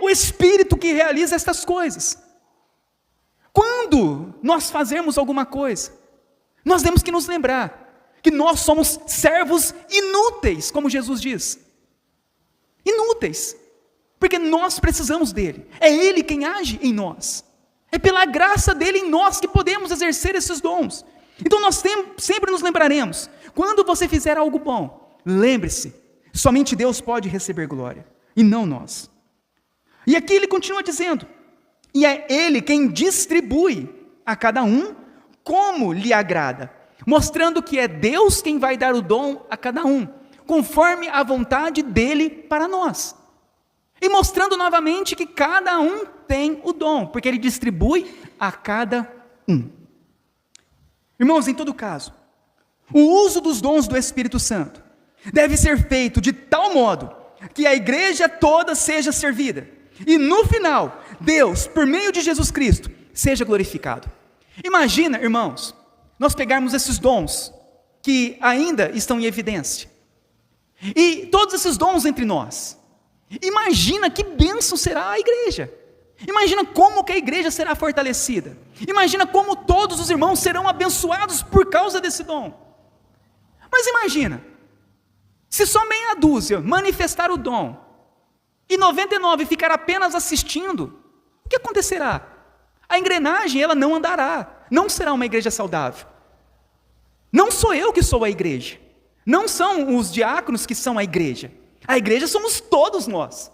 o Espírito que realiza estas coisas. Quando nós fazemos alguma coisa, nós temos que nos lembrar que nós somos servos inúteis, como Jesus diz. Inúteis, porque nós precisamos dele. É ele quem age em nós. É pela graça dele em nós que podemos exercer esses dons. Então nós sempre nos lembraremos, quando você fizer algo bom, lembre-se, somente Deus pode receber glória, e não nós. E aqui ele continua dizendo, e é ele quem distribui a cada um como lhe agrada, mostrando que é Deus quem vai dar o dom a cada um, conforme a vontade dele para nós. E mostrando novamente que cada um tem o dom, porque ele distribui a cada um. Irmãos, em todo caso, o uso dos dons do Espírito Santo deve ser feito de tal modo que a igreja toda seja servida. E no final, Deus, por meio de Jesus Cristo, seja glorificado. Imagina, irmãos, nós pegarmos esses dons que ainda estão em evidência, e todos esses dons entre nós. Imagina que bênção será a igreja. Imagina como que a igreja será fortalecida. Imagina como todos os irmãos serão abençoados por causa desse dom. Mas imagina, se só meia dúzia manifestar o dom, e 99 ficar apenas assistindo, o que acontecerá? A engrenagem ela não andará, não será uma igreja saudável. Não sou eu que sou a igreja, não são os diáconos que são a igreja somos todos nós.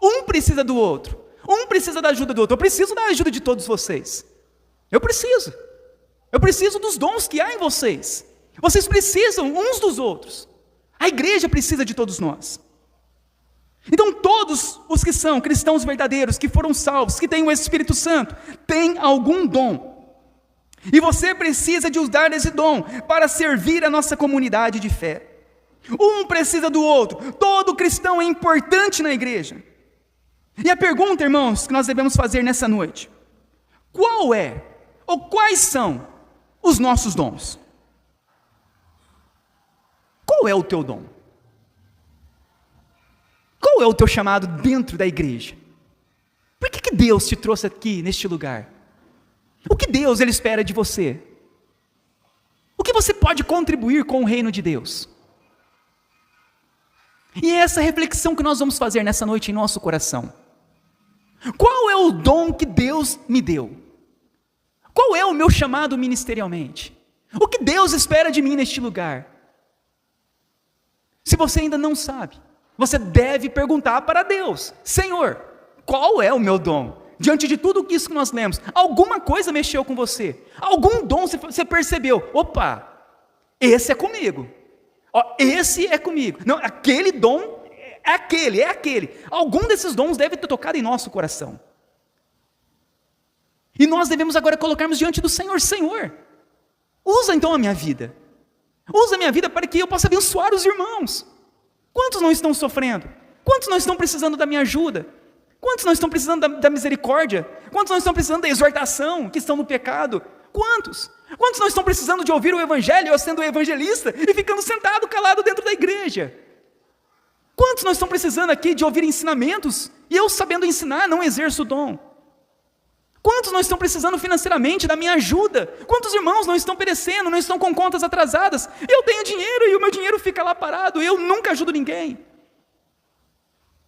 Um precisa do outro, um precisa da ajuda do outro. Eu preciso da ajuda de todos vocês, eu preciso dos dons que há em vocês. Vocês precisam uns dos outros, a igreja precisa de todos nós. Então todos os que são cristãos verdadeiros, que foram salvos, que têm o Espírito Santo, têm algum dom, e você precisa de usar esse dom para servir a nossa comunidade de fé. Um precisa do outro, todo cristão é importante na igreja. E a pergunta, irmãos, que nós devemos fazer nessa noite: qual é, ou quais são os nossos dons? Qual é o teu dom? Qual é o teu chamado dentro da igreja? Por que Deus te trouxe aqui neste lugar? O que Deus ele espera de você? O que você pode contribuir com o reino de Deus? E é essa reflexão que nós vamos fazer nessa noite em nosso coração. Qual é o dom que Deus me deu? Qual é o meu chamado ministerialmente? O que Deus espera de mim neste lugar? Se você ainda não sabe, você deve perguntar para Deus: Senhor, qual é o meu dom? Diante de tudo isso que nós lemos, alguma coisa mexeu com você? Algum dom você percebeu? Opa, esse é comigo. Esse é comigo. Não, aquele dom é aquele. Algum desses dons deve ter tocado em nosso coração. E nós devemos agora colocarmos diante do Senhor: Senhor, usa então a minha vida. Usa a minha vida para que eu possa abençoar os irmãos. Quantos não estão sofrendo? Quantos não estão precisando da minha ajuda? Quantos não estão precisando da misericórdia? Quantos não estão precisando da exortação, que estão no pecado? Quantos? Quantos não estão precisando de ouvir o evangelho, eu sendo evangelista, e ficando sentado, calado dentro da igreja? Quantos não estão precisando aqui de ouvir ensinamentos, e eu sabendo ensinar, não exerço o dom? Quantos não estão precisando financeiramente da minha ajuda? Quantos irmãos não estão perecendo, não estão com contas atrasadas? Eu tenho dinheiro e o meu dinheiro fica lá parado, eu nunca ajudo ninguém.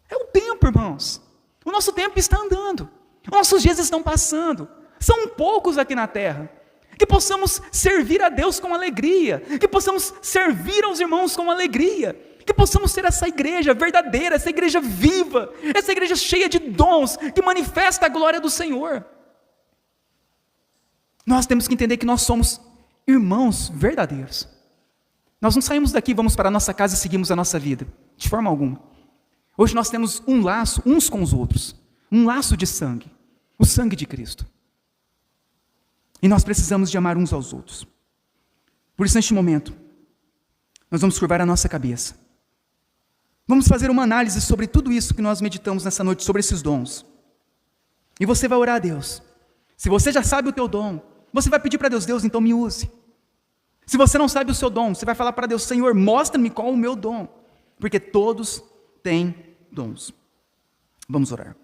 É o tempo, irmãos. O nosso tempo está andando, os nossos dias estão passando. São poucos aqui na terra. Que possamos servir a Deus com alegria, que possamos servir aos irmãos com alegria, que possamos ser essa igreja verdadeira, essa igreja viva, essa igreja cheia de dons, que manifesta a glória do Senhor. Nós temos que entender que nós somos irmãos verdadeiros. Nós não saímos daqui, vamos para a nossa casa e seguimos a nossa vida, de forma alguma. Hoje nós temos um laço uns com os outros, um laço de sangue, o sangue de Cristo. E nós precisamos de amar uns aos outros. Por isso, neste momento, nós vamos curvar a nossa cabeça. Vamos fazer uma análise sobre tudo isso que nós meditamos nessa noite, sobre esses dons. E você vai orar a Deus. Se você já sabe o teu dom, você vai pedir para Deus: Deus, então me use. Se você não sabe o seu dom, você vai falar para Deus: Senhor, mostra-me qual é o meu dom. Porque todos têm dons. Vamos orar.